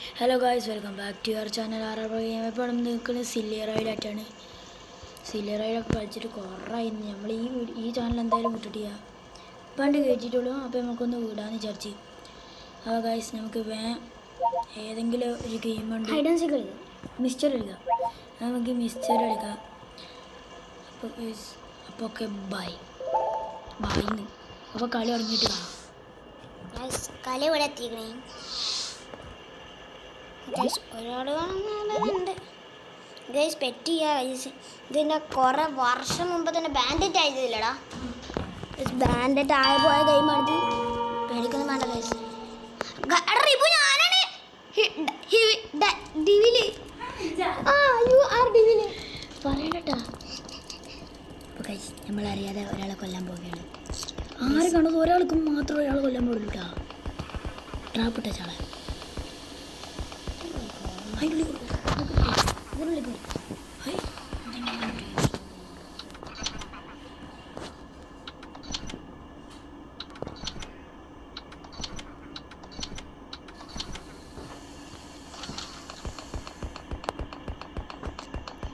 Hello guys, welcome back to your channel. ഇപ്പോൾ നിൽക്കുന്നത് silly റൈഡായിട്ടാണ്. Silly റൈഡൊക്കെ കളിച്ചിട്ട് കുറവായിരുന്നു. നമ്മൾ ഈ ചാനൽ എന്തായാലും വിട്ടിട്ടില്ല, പണ്ട് കയറ്റിയിട്ടുള്ളൂ. അപ്പോൾ നമുക്കൊന്ന് വിടാമെന്ന് വിചാരിച്ച്. അപ്പോൾ ഗായ്സ്, നമുക്ക് ഏതെങ്കിലും ഒരു ഗെയിമുണ്ട്, മിസ്റ്റർ കളിക്കാം. നമുക്ക് മിസ്റ്റർ കളിക്കാം. അപ്പോൾ ഓക്കെ, ബായിന്ന്. അപ്പോൾ കളി തുടങ്ങിയിട്ട് കാണാം. കളി ഇവിടെ എത്തിക്കണേ. ഒരാൾ കാണുന്നുണ്ട് ഗൈസ്. പെറ്റ് ചെയ്യുക ഗൈസ്. ഇതിൻ്റെ കുറേ വർഷം മുമ്പ് തന്നെ ബാൻഡേറ്റ് ആയതില്ലടാ. ബാൻഡേറ്റ് ആയ പോയ ഗെയിമാണിത്. പേടിക്കൊന്നും വേണ്ട ഗൈസ്. പറയണട്ടാ. അപ്പോൾ ഗൈസ്, നമ്മളറിയാതെ ഒരാളെ കൊല്ലാൻ പോവുകയാണ്. ആര് കാണുന്നത് ഒരാൾക്കും മാത്രം ഒരാൾ കൊല്ലാൻ പാടില്ല കേട്ടോ. ട്രാപ്പിട്ട ചാളെ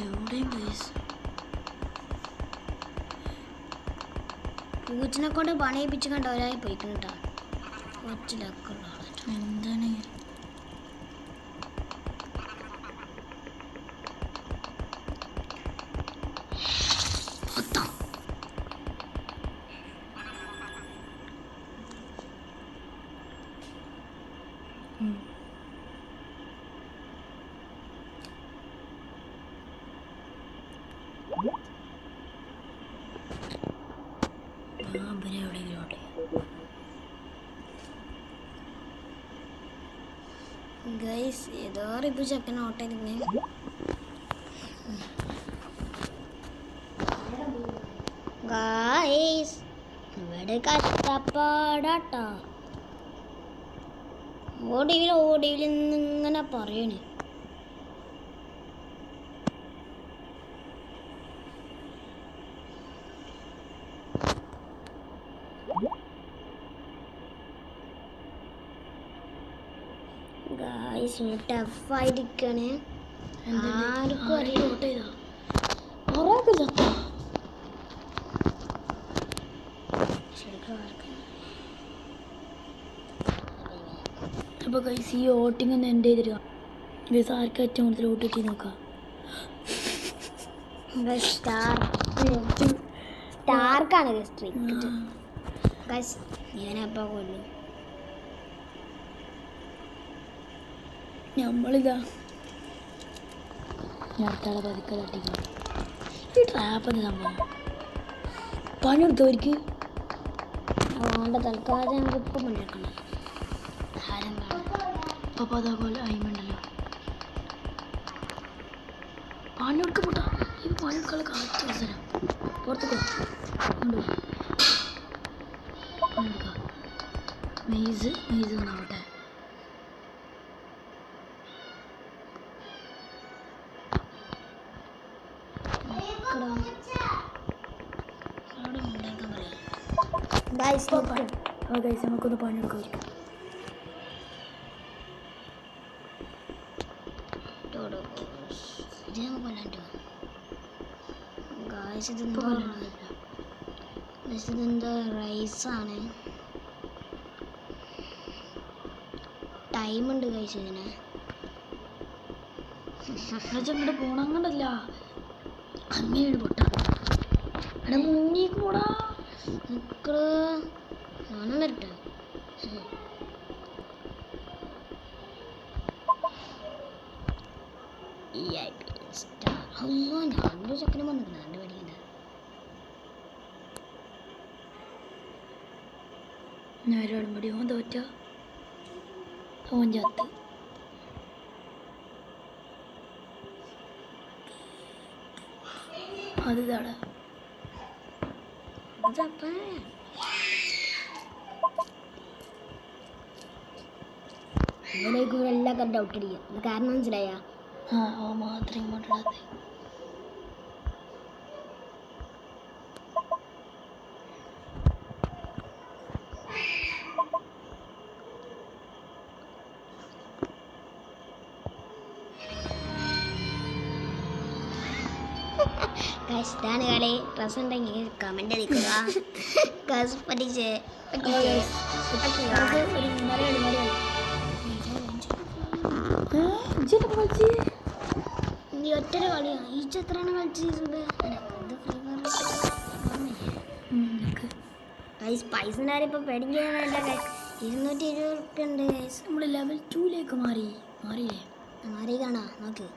എവിടെയും ഗൈസ്. പൂച്ചിനെ കൊണ്ട് പണിയിപ്പിച്ച് കണ്ട ഒരായി പോയിക്കണട്ടാ. ഒറ്റ എന്താണ് ഗൈസ്? ഏതോ റിപ്പു ചെക്കൻ ഓട്ടായിരുന്നേ. ഗൈസ്, ഇവിടെ കഷ്ടപ്പാടാട്ടോ. ഓടിവിൽ ഇങ്ങനെ പറയണേ. ഗൈസ്, ടഫായിരിക്കണേ. ആർക്കും അറിയില്ല. അപ്പോൾ ഗൈസ്, ഈ വോട്ടിംഗ് ഒന്ന് എൻഡ് ചെയ്തിരുക. ഗൈസ്, ആർക്കും ഏറ്റവും കൂടുതൽ വോട്ട് കിട്ടി നോക്കാം. സ്റ്റാർക്കാണ് ഗൈസ്. ഞാനപ്പോൾ കൊല്ലും. നമ്മളിതാ അടുത്താളെ പതുക്കെ തട്ടിക്കണം. ഈ ട്രാപ്പെന്ന് സംഭവം പണിയെടുത്തവർക്ക് അതുകൊണ്ട് തൽക്കാലം ഞങ്ങൾക്ക് ഇപ്പം പണിയെടുക്കണം. അപ്പോൾ അതേപോലെ അയിമുണ്ടല്ലോ പണിയെടുക്ക പോട്ടാ. ഈ പണിയെടുക്കാനുള്ള കാറ്റ് അവസരം പുറത്തേക്കോ കൊണ്ടുപോയി പണിയെടുക്കാം. മെയ്സ് ഒന്നാവട്ടെ. നമുക്കൊന്ന് പണിയെടുക്കാം. ഇതെന്താ റൈസാണ്. ടൈമുണ്ട് കഴിച്ച് ഇതിന്. അങ്ങോട്ട് പോണം. അങ്ങോട്ടല്ല, അങ്ങനെയാണ് പൊട്ടാ. അവിടെ മുന്നേക്ക് പോടാ. ഞാനും വരട്ടെ. ഞാനൊരു ചക്കനെ വന്നിട്ടുണ്ട്. എൻ്റെ പേടിക്കണ്ട. ഞാനൊരാളും കൂടി ഓൻ തോറ്റ ഓൻ ചത്ത്. അത് ഇതാണ് അങ്ങനെയൊക്കെ എല്ലാം ഡൗട്ട് അടിക്കുക. അത് കാരണം മനസ്സിലായ മാത്രം ഇങ്ങോട്ടിടാതെ. ഇതാണ് കളി. ഡ്രസ് ഉണ്ടെങ്കിൽ കമന്റ് അടിക്കുക. പറ്റിച്ച് നമുക്ക് ഒരു 3 കളി ഈ ഒറ്റൊരു കളിയാണ്. ഈ എത്രയാണ് കളിച്ചിട്ടുണ്ട്? പൈസൻ്റെ കാര്യം ഇപ്പൊ പേടിക്കാൻ വേണ്ട. 220 ഉറുപ്പ്യ ഉണ്ട്. നമ്മൾ ലെവൽ 2ലേക്ക് മാറിയില്ലേ? മാറി കാണാ നോക്ക്.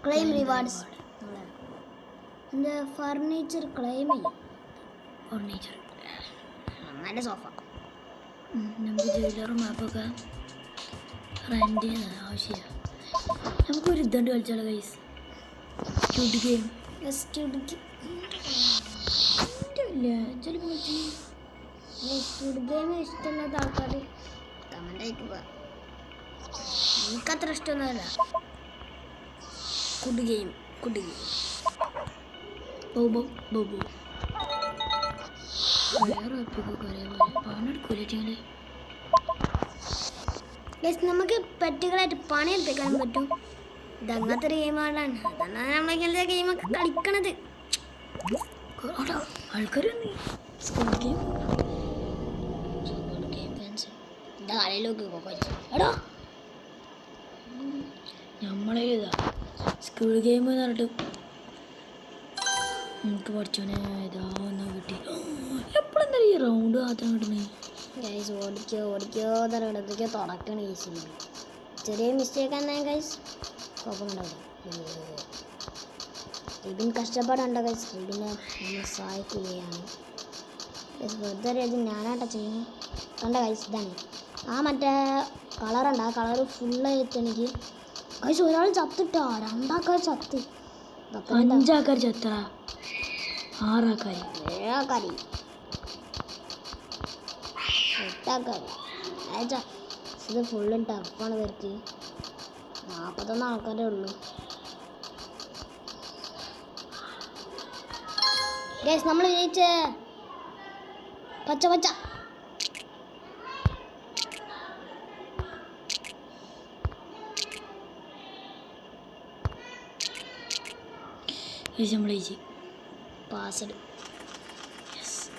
Claim rewards. എന്താ ഫർണിച്ചർ ക്ലെയിം ഫർണിച്ചർ നല്ല സോഫ. നമുക്ക് ജ്വല്ലറും മാപ്പൊക്കെ റെൻ്റ് ചെയ്യുന്നത് ആവശ്യമില്ല. നമുക്കൊരു ഇതുണ്ട് കളിച്ചാലോ guys? Stud game. Stud game ഇഷ്ടമില്ലാത്ത ആൾക്കാർ കമൻ്റ് അയക്കുക. എനിക്കത്ര ഇഷ്ടമൊന്നുമല്ല. കുഡ് ഗെയിം ബോബോ വേറെ ഒപ്പിക്കൊക്കെ ഒരേപോലെ പണെടുക്കൂലേ? നമുക്ക് പെറ്റുകളായിട്ട് പണിയെടുപ്പിക്കാനും പറ്റും. ഇതങ്ങനത്തെ ഒരു ഗെയിമാണ്. അതാണ് നമ്മൾ ഇങ്ങനത്തെ ഗെയിമൊക്കെ കളിക്കണത്. ആൾക്കാർ നമ്മളെ ഇതാ സ്കൂൾ ഗെയിം എന്ന് പറഞ്ഞിട്ട് എനിക്ക് പഠിച്ചോനെ ഇതാ ഒന്ന് കിട്ടി. എപ്പോഴെന്താ ഈ റൗണ്ട് മാത്രം കിട്ടുന്നത്? ഗൈസ് ഓടിക്കോ എന്തൊക്കെയോ തുടക്കണ ഈ സിനിമ. ചെറിയ മിസ്റ്റേക്ക് തന്നെ ഗൈസ്, കുഴപ്പമുണ്ടാവില്ല. റിബിൻ കഷ്ടപ്പാടുണ്ടോ ഗൈസ്? റിബിനെ നമ്മൾ സഹായിക്കുകയാണ്. വെറുതെ ഇത് ഞാനായിട്ടാ ചെയ്യുന്നത്. കണ്ട ഗൈസ്, ഇതാണ് ആ മറ്റേ കളറുണ്ട്. ആ കളറ് ഫുള്ളായിട്ട് എനിക്ക് ഗൈസ് ഒരാൾ ചത്തിട്ടാ. 2 ആൾക്കാർ ചത്ത്. 5 ആൾക്കാർ ചത്ത, 6 ആൾക്കാർ, 7 ആൾക്കാർ, 8 ആൾക്കാർ. അയച്ചാ ഇത് ഫുള്ളും ടഫാണ്. ഇവർക്ക് 41 ആൾക്കാരേ ഉള്ളൂ. ഗൈസ് നമ്മൾ ജയിച്ച പച്ച നമ്മൾ ജയിച്ചു. പാസ്ഡ്.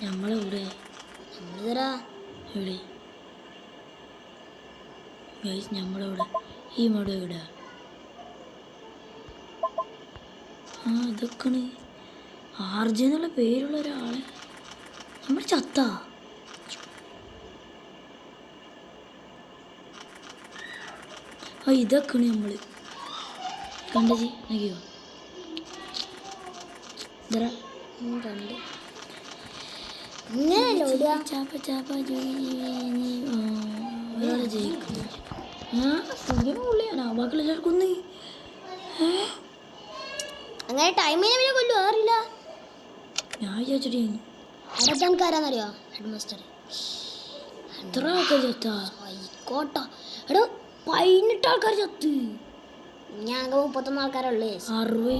നമ്മളെവിടെ നമ്മളിതരാ എവിടെ ഗൈസ്? നമ്മളെവിടെ? ഈ മട എവിടെ? ഇതൊക്കെയാണ് RJ എന്നുള്ള പേരുള്ള ഒരാളെ നമ്മൾ ചത്ത. ഇതൊക്കെയാണ് നമ്മൾ കണ്ടത്. നോക്കിയോ ഇതറ കണ്ട് ഇങ്ങനെയല്ലോ ഒരാളെ ജയിക്കുന്നു. പുള്ളിയാണ് ബാക്കിയെല്ലാവർക്കും ഒന്ന് അങ്ങനെ ടൈമിനെ പിന്നെ കൊല്ലു അറിയില്ല. ഞാൻ വിചാരിച്ചിട്ട് അരച്ചാൻകാരാന്നറിയോ? Head master. എത്ര ആൾക്കാർ ചത്താ? ആയിക്കോട്ട എടോ 18 ആൾക്കാർ ചത്ത്. ഞാൻ 31 ആൾക്കാരുള്ളേ. 60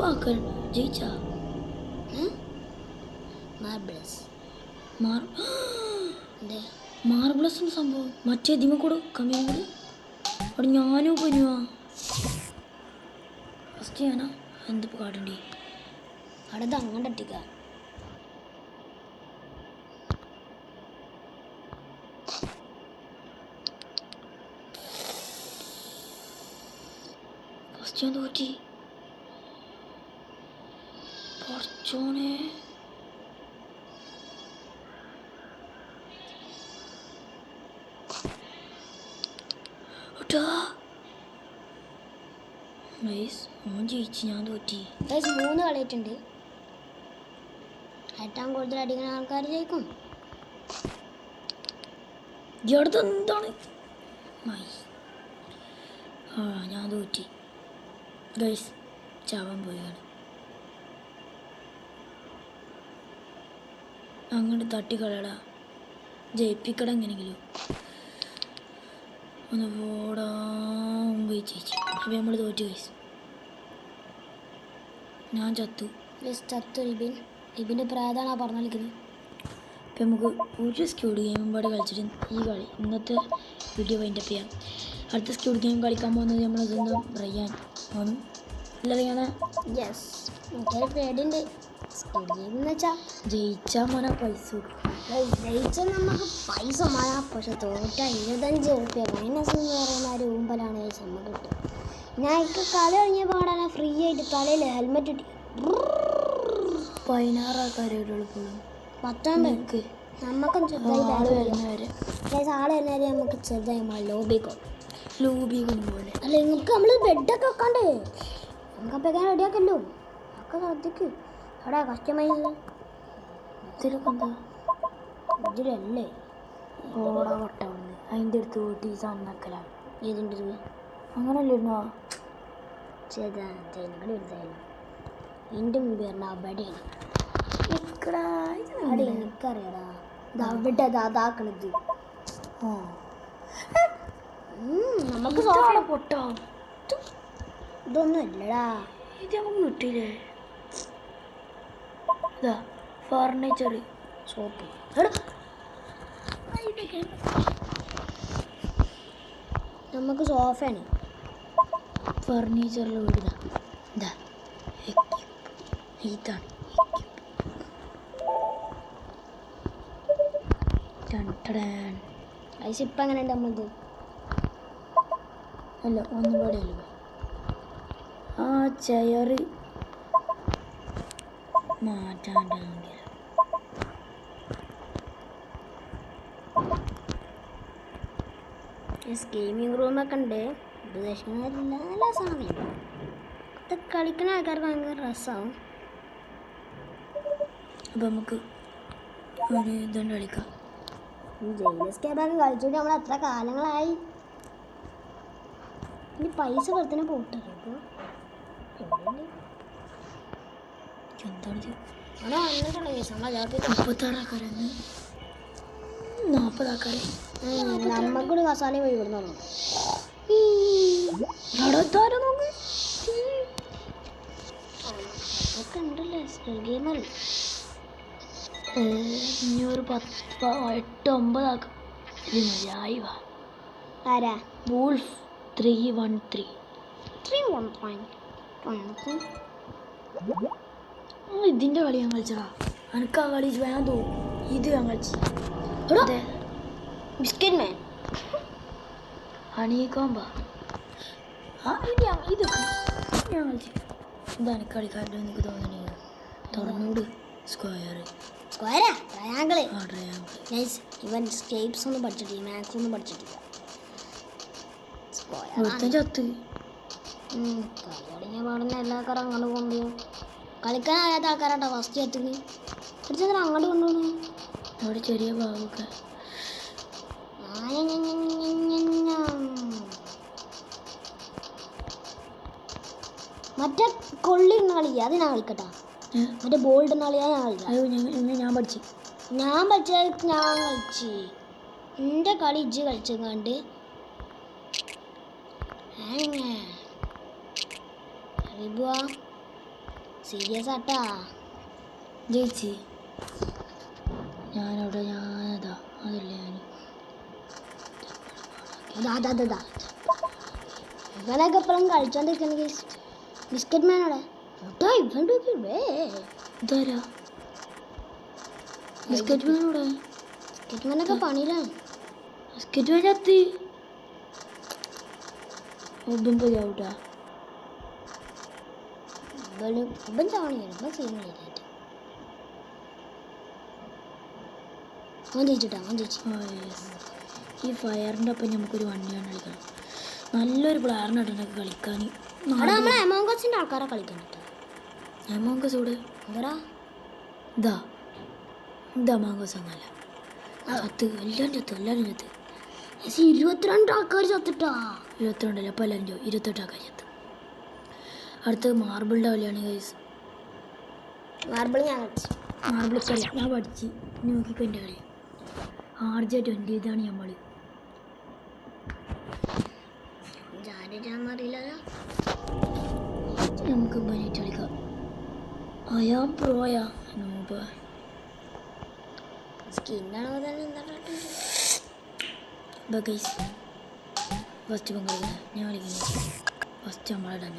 ആൾക്കാർ ജയിച്ചാ? മാർബിളസ് സംഭവം മറ്റേ ഇതിമ കൂടെ കമ്മിയും അവിടെ ഞാനും പനുവാ. ഫസ്റ്റ് ഞാനാ എന്തിപ്പോൾ കാട്ടണ്ടി? അവിടെ അങ്ങോട്ട് ഇട്ടിക്ക. ഫസ്റ്റ് ഞാൻ തോറ്റി. കുറച്ചോനെ ഓൻ ജയിച്ച്, ഞാൻ തോറ്റി. 3 കളിയിട്ടുണ്ട്. ഏറ്റവും കൂടുതൽ അടിക്കുന്ന ആൾക്കാർ ജയിക്കും. ഇവിടുത്തെ എന്താണ്? ഞാൻ തോറ്റി ഗൈസ്. ചാവാൻ പോയാണ്. അങ്ങോട്ട് തട്ടിക്കളടാ, ജയിപ്പിക്കട എങ്ങനെയെങ്കിലും ഒന്ന് പോടാ. ചേച്ചി അപ്പം നമ്മൾ തോറ്റു ഗൈസ്. ഞാൻ ചത്തു. റിബിൻ്റെ പ്രായതാണ് പറഞ്ഞു കളിക്കുന്നത്. അപ്പം നമുക്ക് ഒരു സ്ക്യൂഡ് ഗെയിമും പാടെ കളിച്ചിട്ട് ഈ കളി ഇന്നത്തെ വീഡിയോ വൈൻഡപ്പ് ചെയ്യാം. അടുത്ത സ്ക്യൂഡ് ഗെയിം കളിക്കാൻ പോകുന്നത് നമ്മുടെ സ്വന്തം റയ്യാൻ ആണ്. ഇല്ലറിയാണെ യെസ് എനിക്കൊരു പേടിയുണ്ട് സ്ക്വിഡ് ഗെയിം എന്ന് വെച്ചാൽ ജയിച്ചാൽ മോനെ പൈസ കൊടുക്കും. ജയിച്ചാൽ നമുക്ക് പൈസ മഴ പക്ഷെ തോറ്റ 25 റുപ്യ മൈനസ് എന്ന് പറയുന്ന ഒരു ഊമ്പലാണ് നമുക്ക് കിട്ടുക. ഞാൻ എനിക്ക് കളി കഴിഞ്ഞ പാടാണ് ഫ്രീ ആയിട്ട് തലയിൽ ഹെൽമെറ്റ് ഇട്ടി 16 ആൾക്കാരോട് പോലും 19 നമുക്കും ആള് വരുന്നവരെ ആള് വരുന്നവരെ നമുക്ക് ചെറുതായി നമ്മൾ ലോബിക്കോ ലൂബിക്കും പോലെ. അല്ല നിങ്ങൾക്ക് നമ്മൾ ബെഡൊക്കെ വെക്കാണ്ടേ നമുക്കപ്പോൾ റെഡിയാക്കല്ലോ ഒക്കെ ശ്രദ്ധിക്ക് അവിടെ കസ്റ്റമൈസ് ഇതിലൊക്കെ എന്താ ഇതിലല്ലേ ഓടാ വട്ടമുണ്ട് അതിൻ്റെ അടുത്ത് കൂട്ടി സണ്ണക്കലാണ് ഏതിൻ്റെ ഇത് അങ്ങനല്ലോ ചെയ്താൽ വലുതായാലും എൻ്റെ മുമ്പ് പറഞ്ഞാൽ അവിടെയാണ് അവിടെ എനിക്കറിയാടാ ഇത് അവിടെ അതാക്കണത് നമുക്ക് പൊട്ടോ ഇതൊന്നും ഇല്ലടാ ഇത് നമുക്ക് കിട്ടിയില്ലേ ഇതാ ഫർണിച്ചർ സോപ്പ് നമുക്ക് സോഫയാണ് ഫർണിച്ചറിൽ വീടാ ഇതാ ഇതാണ് പൈസ ഇപ്പം എങ്ങനെ ഉണ്ട് നമ്മളത് അല്ല ഒന്നും കൂടെ അല്ല ആ ചെയറ് മാറ്റാണ്ടെങ്കിൽ ഗെയിമിംഗ് റൂമൊക്കെ ഉണ്ട് ഉദ്ദേശിക്കുന്നില്ല നല്ല രസമാണ് ഇത് കളിക്കുന്ന ആൾക്കാർക്ക് ഭയങ്കര രസമാവും അപ്പം നമുക്ക് ഒരു ഇതുകൊണ്ട് കളിക്കാം ജയിലസ്കേപ്പൊക്കെ കളിച്ചിട്ട് നമ്മൾ എത്ര കാലങ്ങളായി ഇനി പൈസ വെറുതെ പോട്ടല്ലോ ഇപ്പോൾ എന്താണ് അവിടെ വന്നിട്ടുള്ള കേസ് 36 ആൾക്കാരെന്ന് 40 ആൾക്കാർ നമ്മൾക്കൊരു കസാല പോയി വിടുന്നു ഒക്കെ ഉണ്ടല്ലേ ഗെയിമർ ഇനി ഒരു 8-9 ആക്കാം ഇത് മതിയായി വാ ആരാ വൂൾഫ് 313 ഇതിൻ്റെ കളി ഞാൻ കളിച്ചടാ എനിക്ക് ആ കളി വേണം തോന്നും ഇത് ഞാൻ കളിച്ചു ബിസ്ക്കറ്റ് മാൻ ഹണിക്കോമ്പാ ഇത് ഞാൻ കളിച്ചു ഇതാണ് കളിക്കാരുടെ എനിക്ക് തോന്നണേ തുറന്നൂട് സ്ക്വയറ് സ്ക്വയറാ ട്രയാങ്കിള് ആ ട്രയാങ്കിൾ നൈസ് ഇവൻ സ്കേപ്സ് ഒന്നും പഠിച്ചിട്ടില്ല മാത്സ് ഒന്നും പഠിച്ചിട്ടില്ല ഒരുത്തൻ ചത്ത് കളി തുടങ്ങിയ പാടുന്ന എല്ലാ ആൾക്കാരും അങ്ങോട്ട് കൊണ്ടുപോകും കളിക്കാൻ അറിയാത്ത ആൾക്കാരാട്ടോ ഫസ്റ്റ് എത്തുന്നത് പഠിച്ചതിന് അങ്ങോട്ട് കൊണ്ടുപോകണു അവിടെ ചെറിയ ഭാഗമൊക്കെ മറ്റേ കൊള്ളിരുന്ന കളി അത് ഞാൻ കളിക്കട്ടാ മറ്റേ ബോൾഡ് കളിയാ ഞാൻ കളിക്കാം അയ്യോ ഞാൻ പഠിച്ചു ഞാൻ പഠിച്ചത് ഞാൻ കളിച്ച് എൻ്റെ കളി ഇജ്ജ് കളിച്ചങ്ങാണ്ട് അറിയുക സീരിയസ് ആട്ടാ ജയിച്ച് ഞാനതാ അതല്ലേ ഞാൻ അതാ ഇവനൊക്കെ എപ്പോഴും കളിച്ചോണ്ടിരിക്കണെങ്കിൽ ബിസ്ക്കറ്റ് മാനോടെ ഇവൻ്റെ ഇതാരാ ബിസ്ക്കറ്റ് മാനോടെ ബിസ്ക്കറ്റ് മാനൊക്കെ പണിയിലാണ് ബിസ്ക്കറ്റ് മാൻ ചത്തി ഒന്നും പോയാവൂട്ടാ ഇവൻ ചാവണിയാണ് ഇവൻ ചെയ്യുന്നില്ല അവൻ ജയിച്ചു ഈ ഫയറിൻ്റെ ഒപ്പം നമുക്കൊരു വണ്ടിയാണ് കളിക്കണം നല്ലൊരു പ്ലെയറിനായിട്ടൊക്കെ കളിക്കാൻ അവിടെ നമ്മളെ എമോങ്കസിൻ്റെ ആൾക്കാരെ കളിക്കാൻ മാങ്കോസ് ഇവിടെ എന്താ ഇതാ മാങ്കോസ് ഒന്നല്ല ചത്ത് എല്ലാവരും ചത്ത് 22 ആൾക്കാർ ചത്തിട്ടാ 22 അല്ല അപ്പോൾ എല്ലാവരും 28 ആൾക്കാർ ചത്ത് അടുത്തത് മാർബിളിൻ്റെ കളിയാണ് ഗൈസ് മാർബിൾ ഞാൻ കളിച്ചു മാർബിൾ കളി ഞാൻ പഠിച്ച് നോക്കിക്കോ എൻ്റെ കളി RJ20 ഇതാണ് നമ്മൾ അറിയില്ല നമുക്ക് ബനേറ്റ് കളിക്കാം അയാ പ്രോയാ നോബ് സ്കിന്നാണോ തന്നെ എന്താ ഗൈസ് ഫസ്റ്റ് പങ്കാളിക്കുന്നത് ഞാൻ കളിക്കുന്നത് ഫസ്റ്റ് നമ്മളിടാൻ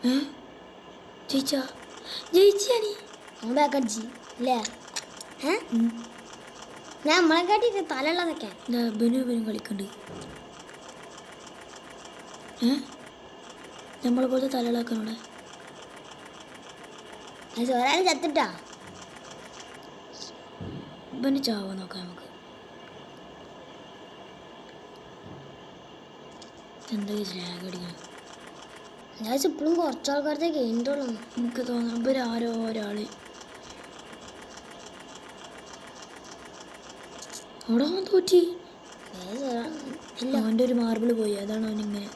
ജയിച്ചാ ജയിച്ചാണീ നമ്മൾ ബാക്ക് അടിച്ച് അല്ലേ ഞാൻ നമ്മളെ കാട്ടിട്ട് തലയുള്ളതൊക്കെ ബനും കളിക്കണ്ട് നമ്മളെ പോലത്തെ തലകളാക്കാനോടെ ഒരാൾ ചത്തിട്ടാ ബന് ചാവാൻ നോക്കാം നമുക്ക് എന്താ സ്ലാഗ് അടിക്കണം ഞാൻ ഇപ്പോഴും കുറച്ച് ആൾക്കാരത്തെ കഴിഞ്ഞിട്ടുള്ളൂ എനിക്ക് തോന്നുന്നു ഇവരാരോ ഒരാള് അവിടെ അവൻ തോറ്റി ഇല്ല അവൻ്റെ ഒരു മാർബിൾ പോയി അതാണ് അവനിങ്ങനെ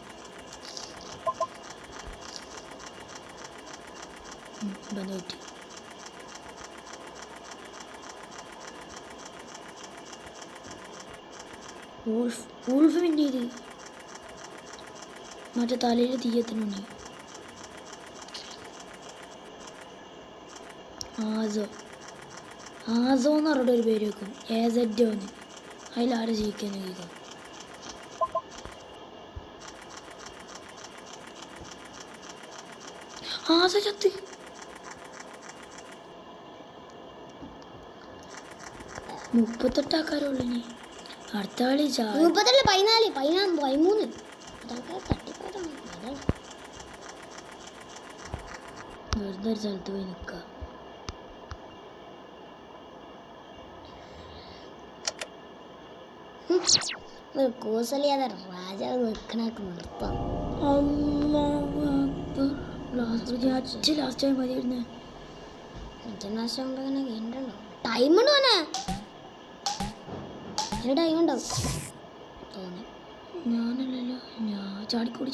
ഇവൻ തോറ്റി ഊൾഫ് പിന്നീത് മറ്റേ തലയിൽ തീയത്തിനുണ്ട് ആസോ എന്ന് പറഞ്ഞിട്ട് ഒരു പേര് വെക്കും ഏസഡോന്ന് അതിലാരെ ജയിക്കാന്ന് കേൾക്കാം ആസോ ചത്ത് മുപ്പത്തെട്ടാക്കാരുള്ളൂ ഇനി അടുത്ത കളി 34 13 13 അതൊക്കെ തട്ടിപ്പോയതാണ് അതാണ് വെറുതെ ഒരു സ്ഥലത്ത് പോയി നിൽക്കുക ഒരു കൂസലിയാതെ രാജാവ് നിൽക്കണൊക്കെ നിർത്താം ലാസ്റ്റ് ടൈം മതിയായിരുന്നു ഇന്റർനാഷണൽ അങ്ങനെ കഴിഞ്ഞിട്ടുണ്ടോ ടൈമുണ്ട് മോനെ ടൈം ഉണ്ടാവും തോന്നി ഞാനല്ലല്ലോ ഞാൻ ചാടിക്കൂടി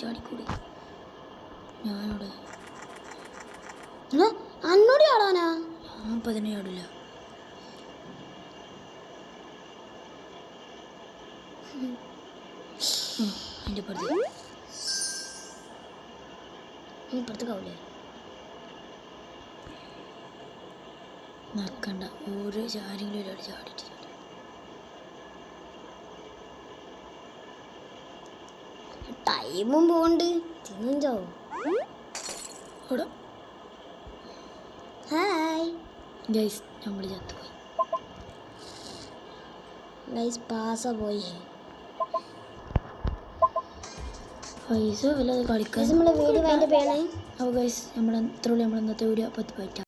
ഞാനവിടെ അന്നോടി ആടാനാ ഞാൻ 17 ആടില്ല അതിൻ്റെ പുറത്ത് ഇപ്പുറത്ത് കൗലേ നടക്കണ്ട ഓരോ ആരെങ്കിലും ഒരാൾ ചാടിയിട്ട് ടൈമും പോണ്ട് തിന്നോ അവിടെ ഹായ് ഗൈസ് നമ്മൾ ചത്തുപോയി ഗൈസ് പാസ പോയി പൈസ വല്ലത് കളിക്കാൻ നമ്മളെ വീഡിയോ അതിൻ്റെ പേണേ അപ്പോൾ ഗൈസ് നമ്മുടെ ഇത്രയുള്ള നമ്മൾ ഇന്നത്തെ വീഡിയോ 10 പറ്റാം